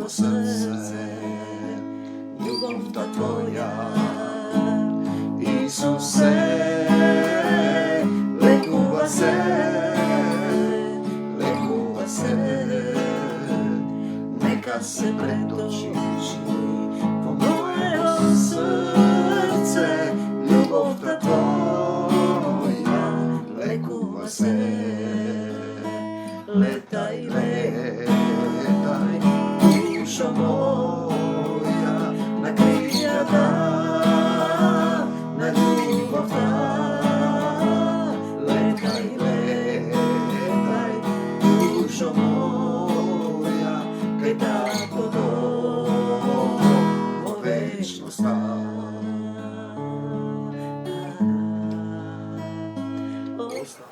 во срце, љубовта Твоја. Исусе, лекува се, нека се преточи во моето срце, љубовта Твоја лекува се. Летај, летај, душо моја, на крилјата на љубовта. Летај, летај, душо моја, кај Татото во вечноста.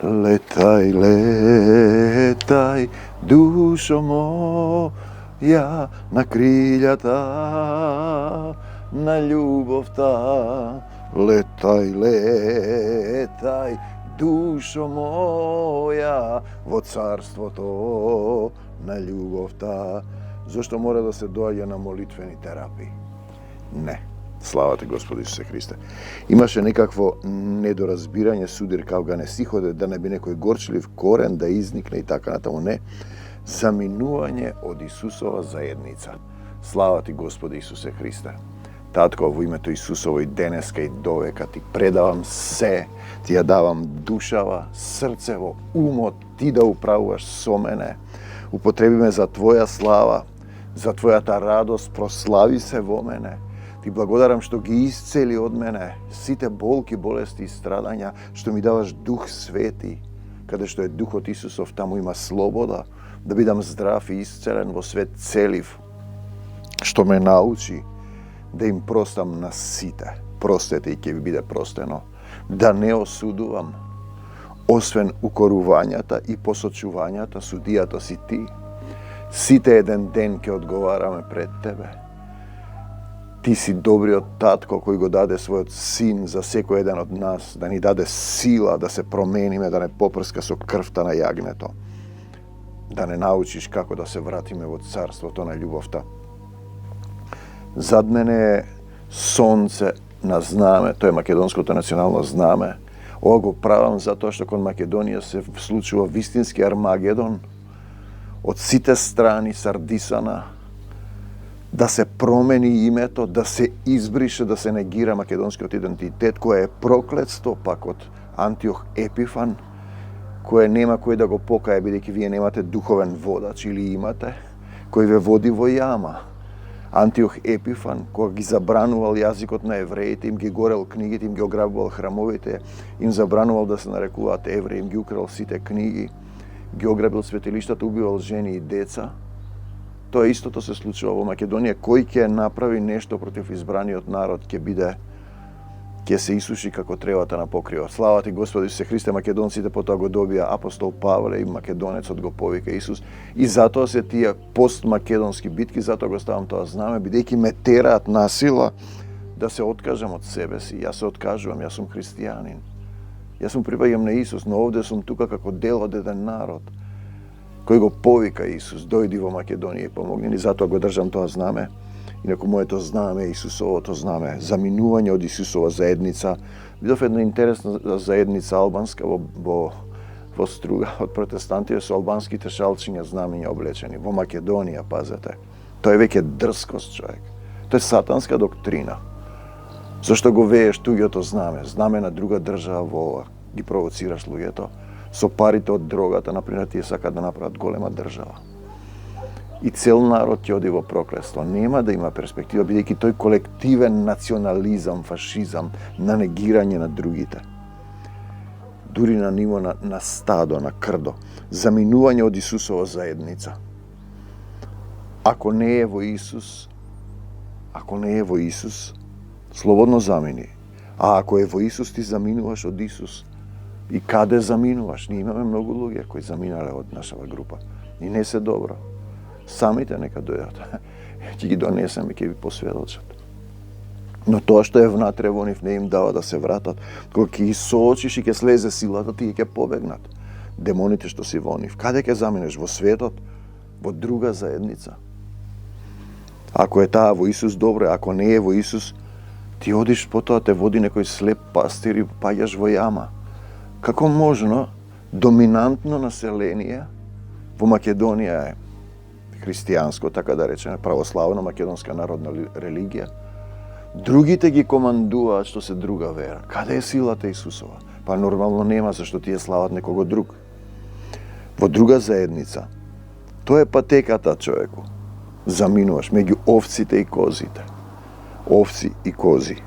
Letaj, letaj, dušo moja, na kriljata, na ljubovta. Letaj, letaj, dušo moja, во царството на љубовта. Зошто мора да се доаѓа на молитвени терапии? Не. Слава Ти, Господи Исусе Христе. Имаше некакво недоразбирање, судир као га не стиходе, да не би некој горчлив корен да изникне и така натаму. Не. Заминување од Исусова заедница. Слава Ти, Господи Исусе Христе. Татко, во името Исусово и денеска и довека Ти предавам се, Ти ја давам душава, срцево, умот, Ти да управуваш со мене. Употреби ме за Твоја слава, за Твојата радост, прослави се во мене. Ти благодарам што ги исцели од мене сите болки, болести и страдања, што ми даваш Дух Свети, каде што е Духот Исусов, таму има слобода, да бидам здрав и исцелен во свет целив, што ме научи да им простам на сите. Простете и ќе ви биде простено. Да не осудувам, освен укорувањата и посочувањата, судијата си Ти. Сите еден ден ќе одговараме пред Тебе. Ти си добриот татко кој го даде својот син за секој еден од нас, да ни даде сила да се промениме, да не попрска со крвта на јагнето. Да не научиш како да се вратиме во царството на љубовта. Зад мене е сонце на знаме, тоа е македонското национално знаме. Ова го правам затоа што кон Македонија се случува вистински Армагедон. Од сите страни сардисана, да се промени името, да се избрише, да се негира македонскиот идентитет, кој е проклетство пак од Антиох Епифан, кој нема кој да го покае, бидејќи вие немате духовен водач или имате, кој ве води во јама. Антиох Епифан, кој ги забранувал јазикот на евреите, им ги горел книгите, им ги ограбувал храмовите, им забранувал да се нарекуваат евреи, им ги украл сите книги, ги ограбил светилиштата, убивал жени и деца. Тоа истото се случува во Македонија. Кој ќе направи нешто против избраниот народ, ќе се исуши како тревата на покривот. Слава Ти, Господи Исусе Христе. Македонците потоа го добија апостол Павле и македонецот го повика Исус. И затоа се тие постмакедонски битки, затоа го ставам тоа знаме, бидејќи ме тераат насила да се откажам од себе си. Јас се откажувам, јас сум христијанин. Јас сум припаѓам на Исус, но овде сум тука како дел од еден народ кој го повика Исус, дојди во Македонија и помогни ни, затоа го држам тоа знаме. Инаку моето знаме, Исусовото знаме, заминување од Исусова заедница. Видов една интересна заедница албанска во Струга од протестантите со албанските шалчиња знамења облечени. Во Македонија, пазете. Тоа е веќе дрскост, човек. Тоа е сатанска доктрина. Зошто го вееш туѓото знаме? Знаме на друга држава во ова. Ги провоцираш луѓето. Со парите од дрогата, например, тие сакаат да направат голема држава. И цел народ ќе оди во проклетство. Нема да има перспектива, бидејќи тој колективен национализам, фашизам, на негирање на другите. Дури на ниво на стадо, на крдо. Заминување од Исусова заедница. Ако не е во Исус, слободно замини. А ако е во Исус, ти заминуваш од Исус. И каде заминуваш? Ние имаме многу луѓе кои заминале од нашава група. И не се добро. Самите нека дојдат. Ќе ги донесем и ќе ви посведочат. Но тоа што е внатре во нив не им дава да се вратат. Кога ќе ги соочиш и ќе слезе силата, тие ќе побегнат. Демоните што си во нив. Каде ќе заминеш? Во светот? Во друга заедница? Ако е таа во Исус, добро, ако не е во Исус, ти одиш потоа те води некој слеп пастир и паѓаш во јама. Како можно доминантно население во Македонија е христијанско, така да речеме, православна македонска народна религија. Другите ги командуваат што се друга вера. Каде е силата Исусова? Па нормално нема, зашто тие слават некого друг. Во друга заедница. Тоа е патеката, човеку. Заминуваш меѓу овците и козите. Овци и кози.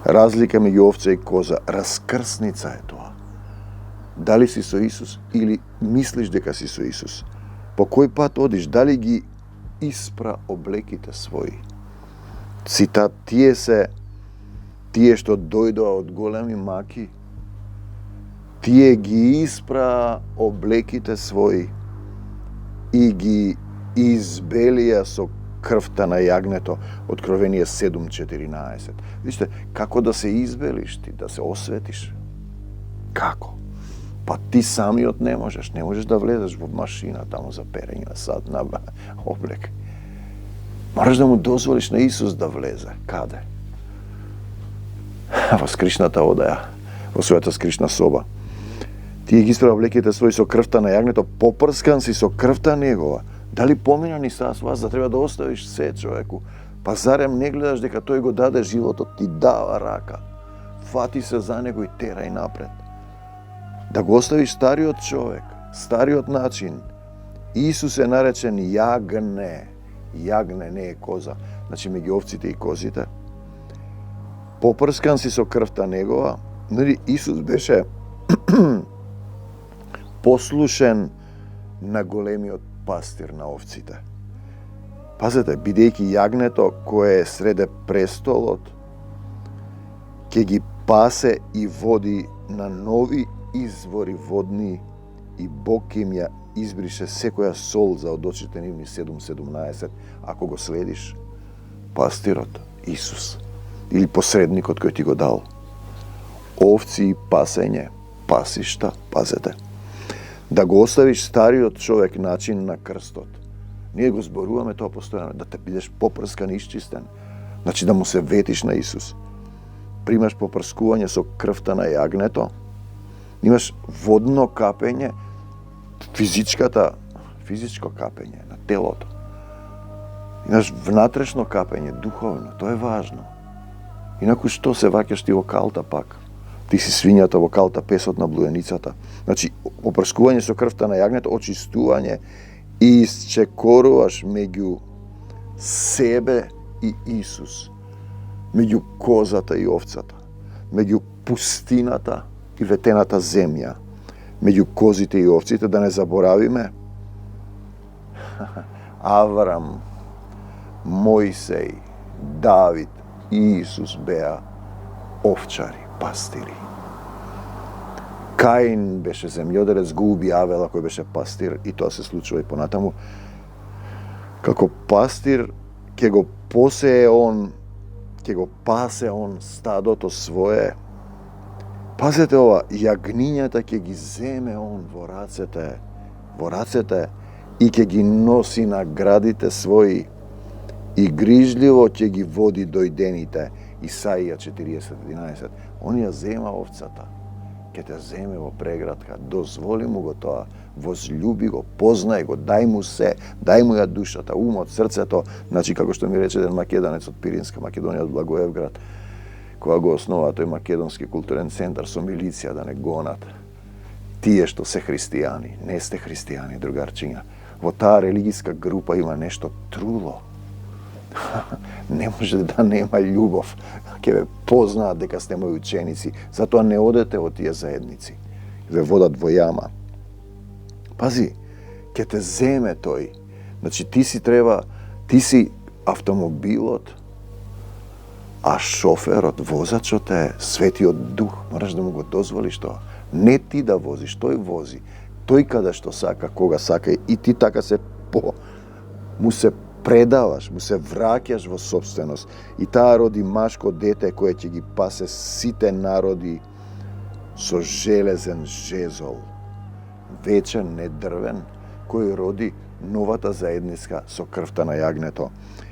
Разлика меѓу овца и коза. Раскрсница е тоа. Дали си со Исус или мислиш дека си со Исус? По кој пат одиш? Дали ги испра облеките своји? Цитат, тие што дојдоа од големи маки, тие ги испра облеките своји и ги избелија со крвта на јагнето. Откровение 7:14. Вижте, како да се избелиш ти, да се осветиш? Како? Па ти самиот не можеш да влезеш во машина таму за перење на сад на облек. Мораш да му дозволиш на Исус да влезе. Каде? Во скришната одаја, во својата скришна соба. Тие ги испра облеките своји со крвта на јагнето, попрскан си со крвта негова. Дали помина ни са вас да треба да оставиш се, човеку? Па зарем не гледаш дека тој го даде животот, ти дава рака. Фати се за него и терај напред. Да го оставиш стариот човек, стариот начин. Исус е наречен јагне. Јагне не е коза. Значи меѓу овците и козите. Попрскан си со крвта негова. Исус беше послушен на големиот пастир на овците. Пазете, бидејќи јагнето кое е среде престолот, ќе ги пасе и води на нови извори водни и Бог им ја избрише секоја солза од очите нивни 7:17, ако го следиш пастирот Исус или посредникот кој ти го дал. Овци и пасење, пасишта, пазете. Да го оставиш стариот човек начин на крстот. Ние го зборуваме тоа постојано, да те бидеш попрскан и исчистен. Значи да му се ветиш на Исус. Примаш попрскување со крвта на јагнето, имаш водно капење, физичко капење на телото. Имаш внатрешно капење, духовно, тоа е важно. Инаку што се ваќаш ти во калта пак? Ти си свињата во калта, песот на блуеницата. Значи, опрскување со крвта на јагнето, очистување и исчекоруваш меѓу себе и Исус, меѓу козата и овцата, меѓу пустината и ветената земја, меѓу козите и овците, да не заборавиме Аврам, Мојсей, Давид и Исус беа овчари, пастири. Каин беше земјоделец, го уби Авела кој беше пастир и тоа се случува и понатаму. Како пастир ќе го посее он, ќе го пасе он стадото свое. Пазете ова, јагнињата ќе ги земе он во рацете и ќе ги носи на градите своји и грижливо ќе ги води дојдените. Исаија 40:11. Он ја зема овцата, ќе те земе во преградка, дозволи му го тоа, возлюби го, познај го, дај му се, дај му ја душата, умот, срцето, значи како што ми рече еден македонец од Пиринска Македонија, од Благоевград, кога го основа тој македонски културен центар со милиција да не гонат тие што се христијани. Не сте христијани, другарчиња. Во таа религиска група има нешто труло. Не може да нема љубов. Ќе ве познаат дека сте мои ученици, затоа не одете во тие заедници. Ве водат во јама. Пази, ќе те земе тој. Значи ти си автомобилот, а шоферот, возачот е Светиот Дух. Мораш да му го дозволиш тоа. Не ти да возиш, тој вози. Тој каде што сака, кога сака и ти така му се предаваш, му се враќаш во собственост. И таа роди машко дете кое ќе ги пасе сите народи со железен жезол. Вечен, не дрвен, кој роди новата заедница со крвта на јагнето.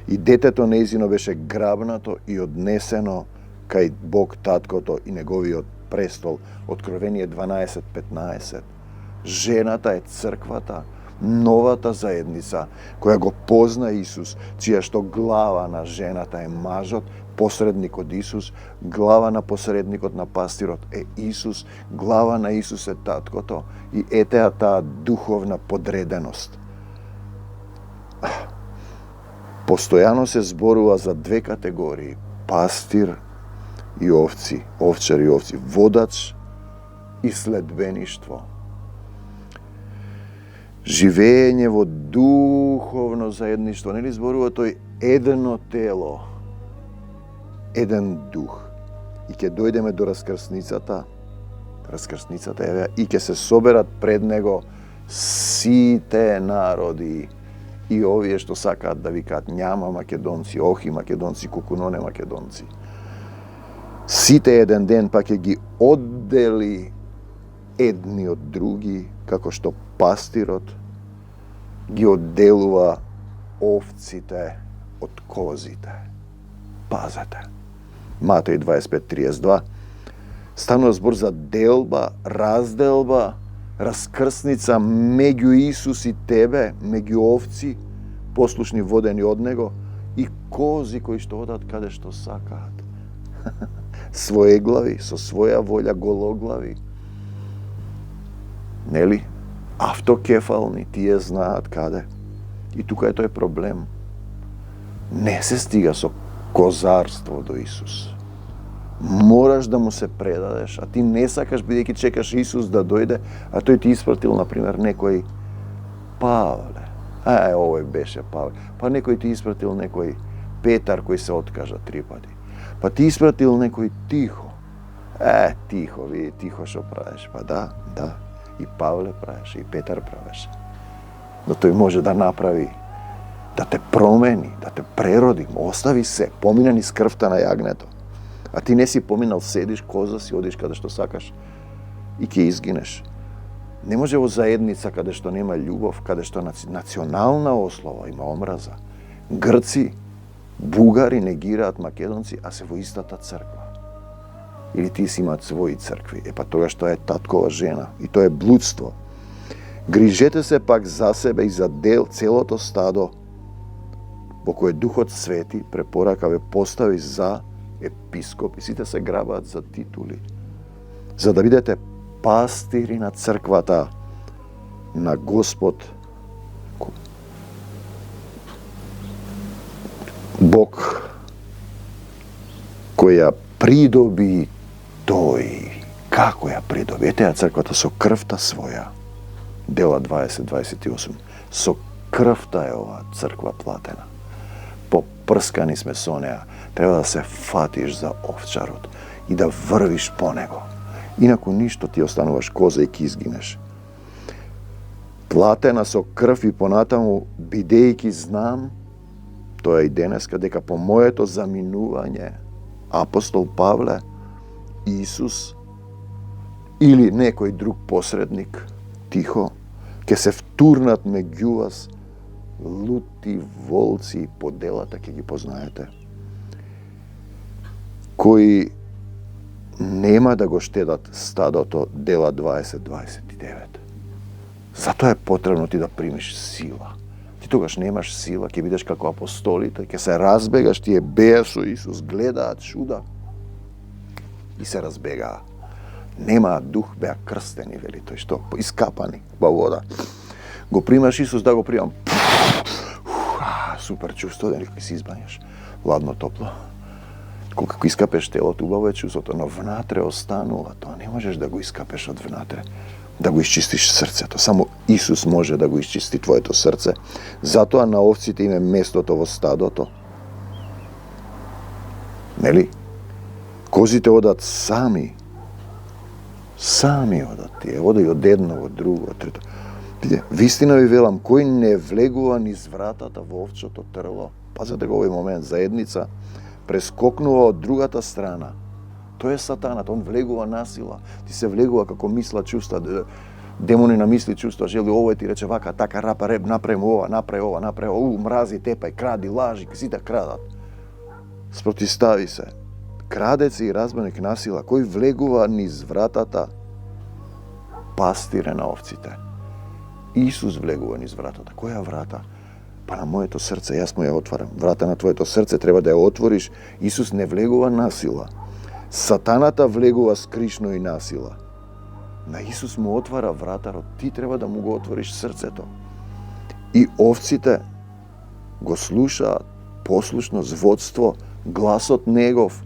И детето нејзино беше грабнато и однесено кај Бог таткото и неговиот престол. Откровение 12:15. Жената е црквата, новата заедница, која го позна Исус, чија што глава на жената е мажот, посредник од Исус, глава на посредникот на пастирот е Исус, глава на Исус е таткото и етеа таа духовна подреденост. Постојано се зборува за две категории: пастир и овци, овчар и овци, водач и следбеништво. Живење во духовно заедништво, нели зборува тој едно тело, еден дух. И ќе дојдеме до раскрсницата еве, и ќе се соберат пред него сите народи. И овие што сакаат да викаат њама македонци, охи македонци, кукуноне македонци. Сите еден ден па ќе ги оддели едни од други, како што пастирот ги одделува овците од козите. Пазете. Матеј 25:32. Станува збор за делба, разделба, раскрсница меѓу Исус и тебе, меѓу овци, послушни водени од него, и кози кои што одат каде што сакаат. Своеглави, со своја волја, гологлави. Нели? Автокефални, тие знаат каде. И тука е тој проблем. Не се стига со козарство до Исус. Мораш да му се предадеш, а ти не сакаш, бидејќи чекаш Исус да дојде, а тој ти испратил, например, некој Павле. Овој беше Павле. Па некој ти испратил некој Петар кој се откажа 3 пати. Па ти испратил некој Тихо. Тихо, види, Тихо што правиш. Па да. И Павле правеше, и Петар правеше. Но тој може да направи, да те промени, да те прероди. Остави се, помина низ крвта на јагнето. А ти не си поминал, седиш, коза си, одиш каде што сакаш и ќе изгинеш. Не може во заедница каде што нема љубов, каде што национална ослова, има омраза. Грци, бугари негираат македонци, а се во истата црква. Или ти си имаат своји цркви. Па тогаш тоа е таткова жена и тоа е блудство. Грижете се пак за себе и за целото стадо во кое Духот Свети препорака ве постави за епископи. Сите се грабаат за титули. За да бидете пастири на црквата на Господ Бог, кој ја придоби тој. Како ја придоби? Етеа црквата со крвта своја. Дела 20:28. Со крвта е оваа црква платена. Попрскани сме со неа. Треба да се фатиш за овчарот и да врвиш по него. Инаку ништо, ти остануваш коза и ќе изгинеш. Платена со крв и понатаму, бидејќи знам, тоа и денеска, дека по моето заминување, апостол Павле, Исус или некој друг посредник, Тихо, ќе се втурнат меѓу вас лути волци, по делата ќе ги познаете, кои нема да го штедат стадото. Дела 20:29. Затоа е потребно ти да примиш сила. Ти тогаш немаш сила, ќе бидеш како апостолите, ќе се разбегаш, тие беа со Исус, гледаат чуда и се разбегаа. Немаат дух, беа крстени, вели тој, што искапани во вода. Го примаш Исус, да го примам. Супер чувство, дали кој си избањаш. Ладно, топло. Колку искапеш телото, убаво е чувството, но внатре останува. Тоа не можеш да го искапеш од внатре. Да го исчистиш срцето. Само Исус може да го исчисти твоето срце. Затоа на овците им е местото во стадото. Нели? Козите одат сами. Сами одат тие. Одај од едно, од друго, од трето. Вистина ви велам, кој не влегува низ вратата во овчото трло, пазете го овој момент, заедница, прескокнува од другата страна. Тој е сатанат, он влегува насила. Ти се влегува како мисла, чувства. Demoni na misli, čustva, želi ovo ti reče vaka, taka, rapa, rep, napravim ova, mrazi, tepaj, kradi, laži, si da kradat. Sprotistavi se. Kradec i razbojnik nasila, koji vleguva niz vratata, pastire na ovcite. Isus vleguva niz vratata. Koja vrata? Pa na moje to srce, ja smo je otvaram. Vrata na tvoje to srce, treba da je otvoriš. Isus ne vleguva nasila. Sataната влегува скришно и насила. На Исус му отвара вратарот, ти треба да му го отвориш срцето. И овците го слушаат, послушност, водство, гласот негов.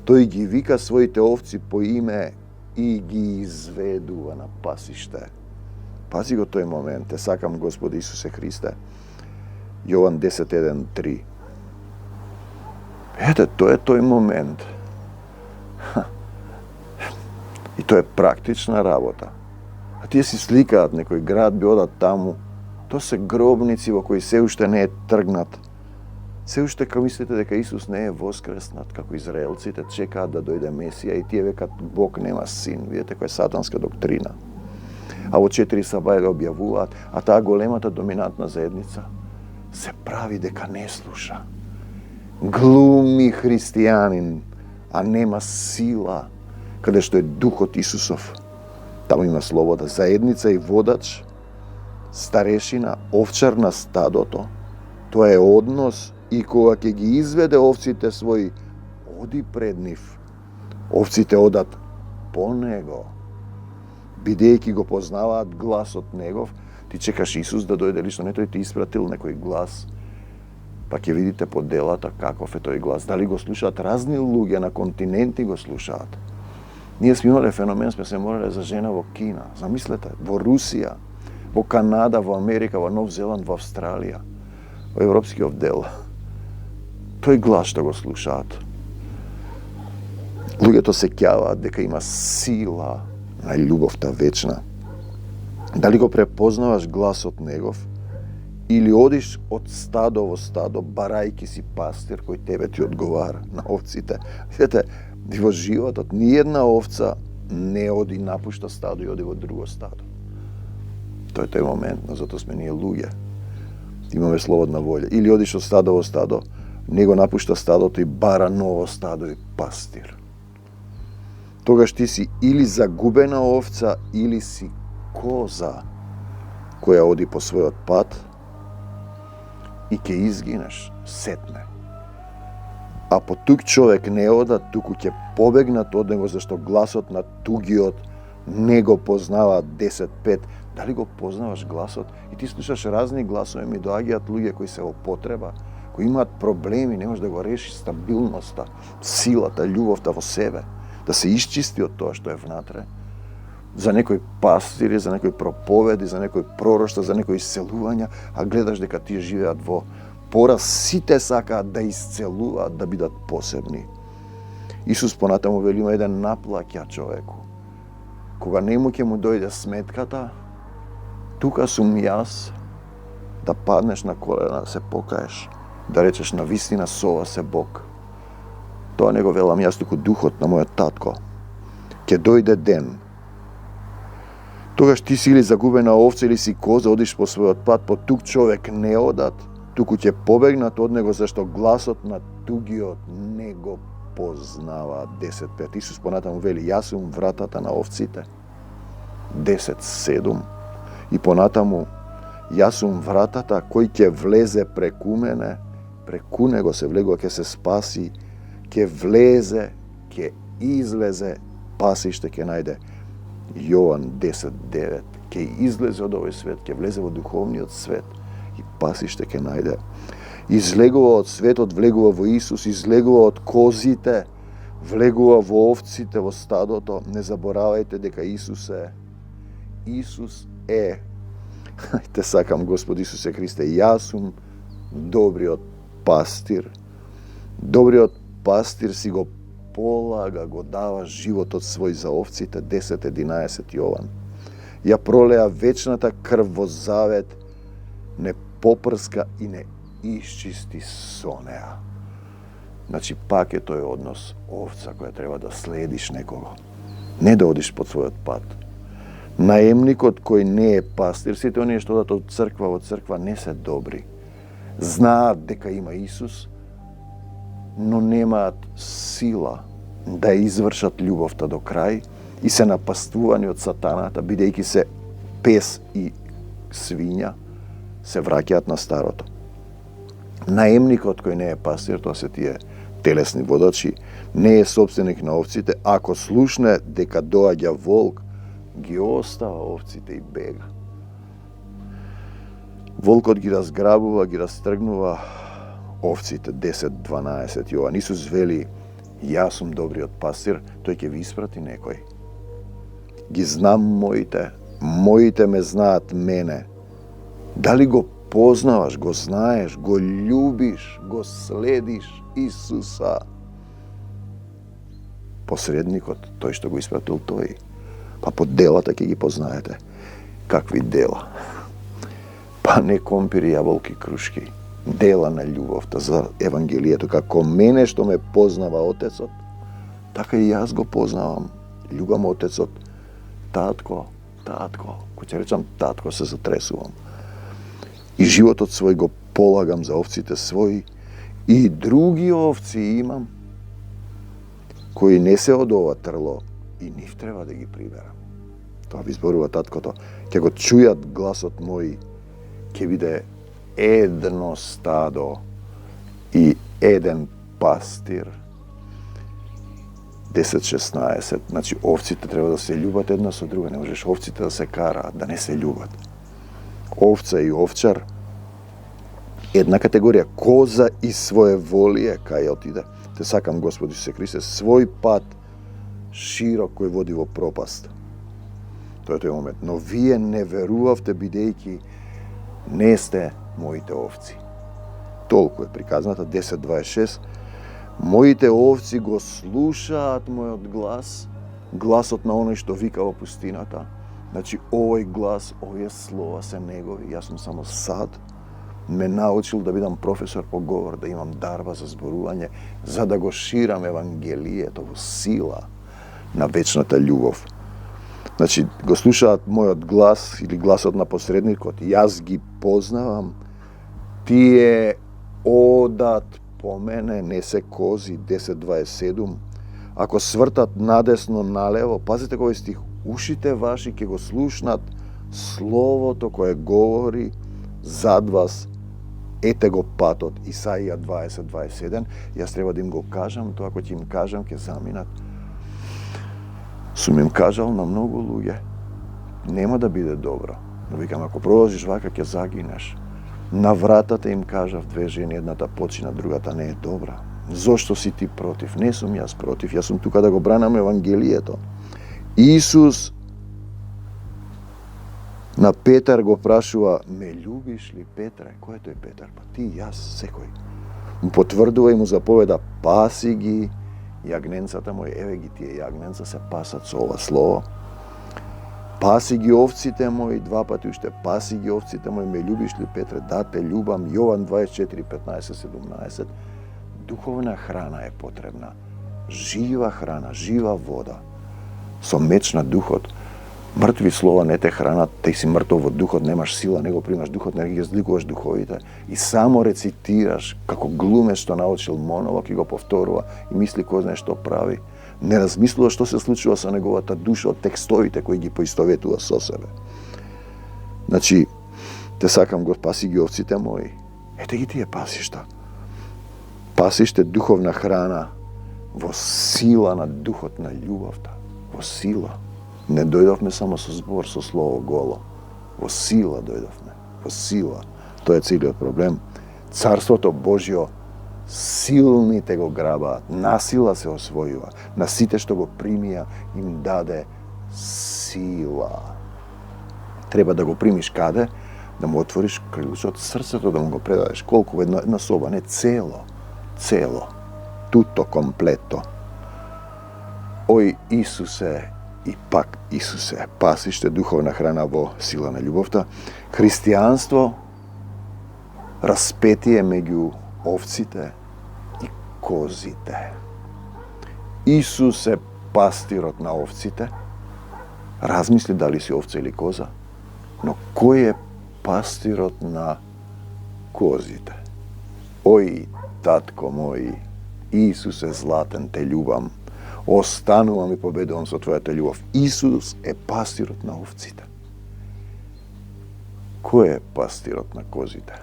Тој ги вика своите овци по име и ги изведува на пасиште. Пази го тој момент, те сакам Господи Исусе Христе. Јован 10:1-3. Ете, тој е тој момент. И тоа е практична работа. А тие си сликаат некој град, би одат таму. Тоа се гробници во кои се уште не е тргнат. Се уште кога мислите дека Исус не е воскреснат, како израелците чекаат да дојде Месија и тие векат Бог нема син. Видете која е сатанска доктрина. А во 4 сабаја го објавуваат, а таа големата доминантна заедница се прави дека не слуша. Глуми христијанин, а нема сила, каде што е Духот Исусов. Таму има слобода, заедница и водач, старешина, овчар на стадото. Тоа е однос и кога ќе ги изведе овците своји, оди пред нив. Овците одат по него. Бидејќи го познаваат гласот негов, ти чекаш Исус да дојде лично, не тој ти испратил некој глас. Па ќе видите по делата каков е тој глас. Дали го слушаат разни луѓе на континенти го слушаат. Ние сме имале феномен, сме се молеле за жена во Кина. Замислете, во Русија, во Канада, во Америка, во Нов Зеланд, во Австралија, во европскиот дел. Тој глас што го слушаат. Луѓето се ќаваат дека има сила на љубовта вечна. Дали го препознаваш гласот негов, или одиш од стадо во стадо, барајки си пастир кој тебе ти одговара на овците. Видете, во животот ниједна овца не оди напушта стадо и оди во друго стадо. Тоа е тој момент, но затоа сме ние луѓе. Имаме слободна волја. Или одиш од стадо во стадо, него напушта стадото и бара ново стадо и пастир. Тогаш ти си или загубена овца, или си коза која оди по својот пат и ќе изгинеш сетне. А по тук човек не ода, туку ќе побегнат од него, зашто гласот на тугиот не го познава 10-5. Дали го познаваш гласот? И ти слушаш разни гласови, ми доаѓаат луѓе кои се во потреба, кои имаат проблеми, не може да го реши стабилноста, силата, љубовта во себе, да се исчисти од тоа што е внатре. За некои пастири, за некои проповеди, за некои пророштва, за некои исцелувања, а гледаш дека тие живеат во пораз, сите сакаат да исцелуваат, да бидат посебни. Исус понатаму вели има еден наплаќа човеку. Кога нему ќе му дојде сметката, тука сум јас, да паднеш на колена, да се покаеш, да речеш на вистина сова се Бог. Тоа не го велам јас, туку духот на мојот татко. Ќе дојде ден. Тогаш ти си или загубена овца или си коза, одиш по својот пат, по тук човек не одат, туку ќе побегнат од него, зашто гласот на тугиот не го познава. 10:5. Исус понатаму вели, јас сум вратата на овците. 10:7. И понатаму, јас сум вратата кој ќе влезе преку мене, преку него се влегува, ќе се спаси, ќе влезе, ќе излезе, пасиште ќе најде. Јован 10:9. Ќе излезе од овој свет, ќе влезе во духовниот свет и пасиште ќе најде. Излегува од светот, влегува во Исус, излегува од козите, влегува во овците, во стадото. Не заборавајте дека Исус е. Исус е. Те сакам, Господи Исусе Христе, јас сум добриот пастир. Добриот пастир си го полага, го дава животот свој за овците. 10:11 Јован. Ја пролеа вечната крв во завет, не попрска и не исчисти со неа. Значи, пак е тој однос овца која треба да следиш некого. Не да одиш под својот пат. Наемникот кој не е пастир, сите оние што одат од црква не се добри. Знаат дека има Исус, но немаат сила да извршат љубовта до крај и се напастувани од сатаната, бидејќи се пес и свиња, се враќаат на старото. Наемникот кој не е пастир, тоа се тие телесни водачи, не е собственик на овците, ако слушне дека доаѓа волк, ги остава овците и бега. Волкот ги разграбува, ги растргнува овците, 10-12 Јован. Исус вели, јас сум добриот пастир, тој ќе ви испрати некој. Ги знам моите ме знаат мене. Дали го познаваш, го знаеш, го љубиш, го следиш Исуса? Посредникот, тој што го испратил тој. Па по делата ќе ги познаете. Какви дела? Па не компири, јаболки, крушки. Дела на љубовта за Евангелието. Како мене што ме познава Отецот, така и јас го познавам. Љубам Отецот. Татко. Кој ќе речам татко, се затресувам. И животот свој го полагам за овците своји. И други овци имам, кои не се од ова трло, и нив треба да ги приберам. Тоа ви зборува таткото. Ќе го чујат гласот мој, ќе биде едно стадо и еден пастир. 10-16. Значи, овците треба да се љубат една со друга. Не можеш овците да се караат, да не се љубат. Овца и овчар, една категорија. Коза и своеволие, кај отиде. Те сакам, Господи Исусе Христе, свој пат широк кој води во пропаст. Тоа е тој момент. Но вие не верувавте, бидејќи не сте моите овци. Толку е приказната, 10.26. Моите овци го слушаат мојот глас, гласот на оној што вика во пустината. Значи, овој глас, овие слова се негови. Јас сум само сад. Ме научил да бидам професор по говор, да имам дарба за зборување, за да го ширам Евангелието во сила на вечната љубов. Значи, го слушаат мојот глас или гласот на посредникот. Јас ги познавам. Тие одат по мене, не се кози, 10.27. Ако свртат надесно, налево, пазите кој стих, ушите ваши ќе го слушнат словото кое говори зад вас, ете го патот. Исаија 20.27. Јас треба да им го кажам, тоа кој ќе им кажам, ќе заминат. Сум им кажал на многу луѓе, нема да биде добро. Но викам, ако продолжиш вака, ќе загинеш. На вратата им кажав, две жени, едната почина, другата не е добра. Зошто си ти против? Не сум јас против, јас сум тука да го бранам Евангелието. Исус на Петар го прашува, ме љубиш ли, Петре? Кој е тој Петар? Па ти, јас, секој. Му потврдува и му заповеда, паси ги јагненцата мој, еве ги тие јагненца се пасат со ова слово. Паси ги овците мои, два пати уште, паси ги овците мои, ме љубиш ли, Петре? Да, те љубам. Јован 24:15-17. Духовна храна е потребна. Жива храна, жива вода. Со меч на духот. Мртви слова не те хранат, те си мртов во духот, немаш сила, не го примаш духот, не ги зликуваш духовите и само рецитираш како глумец што научил монолог и го повторува и мисли кој знае што прави. Не размислува што се случува со неговата душа од текстовите кои ги поистоветува со себе. Значи, те сакам, го паси ги овците мои. Ете ги тие пасишта. Пасиште духовна храна во сила на духот на љубовта. Во сила. Не дојдовме само со збор, со слово голо. Во сила дојдовме. Во сила. Тоа е целиот проблем. Царството Божјо силните го грабаат, насила се освојува. На сите што го примија им даде сила. Треба да го примиш каде? Да му отвориш крилчот срцето, да му го предадеш. Колку во една соба, не цело. Цело. Туто комплето. Ој Исусе, и пак Исусе, пасиште духовна храна во сила на љубовта. Христијанство, распетие меѓу овците и козите. Исус е пастирот на овците, Razmisli da li si ovca ili koza. No ko je pastirot na kozite? Oj, tatko moj, Isuse zlaten, te ljubam. Ostanuvam i победувам со Твојата љубов. Исус е пастирот на овците. Кој е пастирот на козите?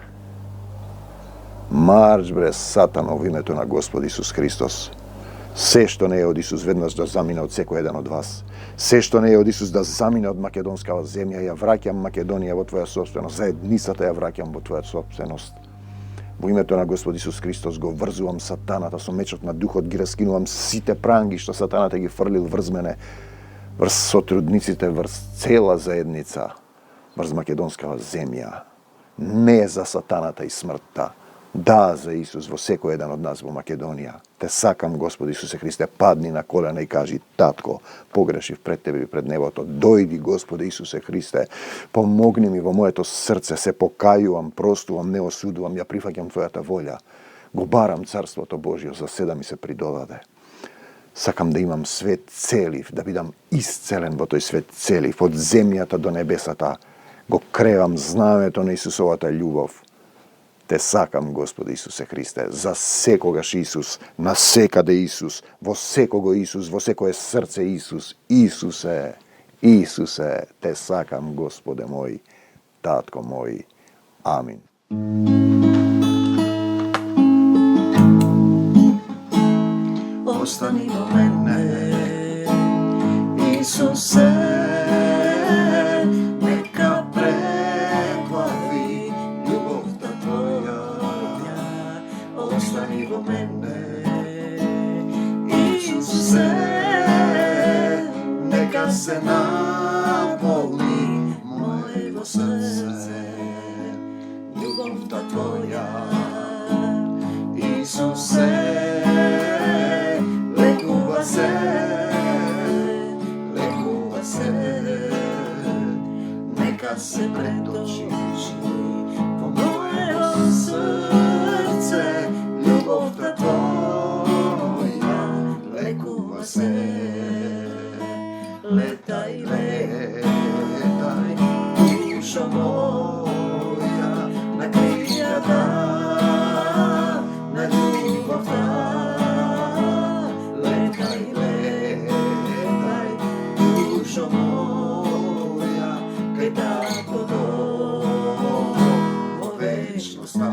Марш бре Сатано во името на Господ Исус Христос. Се што не е од Исус веднаш да замине од секој еден од вас. Се што не е од Исус да замине од македонскава земја, ја враќам Македонија во твоја собственост, заедницата ја враќам во твоја собственост. Во името на Господ Исус Христос го врзувам сатаната со мечот на духот, ги раскинувам сите пранги што сатаната ги фрлил врз мене, врз сотрудниците, врз цела заедница, врз македонскава земја. Не за сатаната и смртта, да за Исус во секој еден од нас во Македонија. Те сакам, Господ Исусе Христе, падни на колена и кажи: татко, погрешив пред Тебе и пред небото. Дојди, Господе Исусе Христе, помогни ми во моето срце, се покајувам, простувам, не осудувам, ја прифаќам Твојата волја. Го барам Царството Божјо, за седа ми се придодаде. Сакам да имам свет целив, да бидам исцелен во тој свет целив, од земјата до небесата. Го кревам знамето на Исусовата љубов. Те сакам, Господи Исусе Христе, за секогаш Исус, на секаде Исус, во секого Исус, во секое срце Исус. Исусе, Исусе, те сакам, Господе мој, татко мој. Амин. Остани во мене, Исусе, нека преплави љубовта Твоја. Остани во мене, Исусе, нека се наполни моето срце, љубовта Твоја. Исусе, лекува се, нека се преточи во моето срце, љубовта Твоја, лекува се. Летај, летај, душо моја, на крилјата на љубовта. Летај, летај, душо моја, кај таткото во вечноста.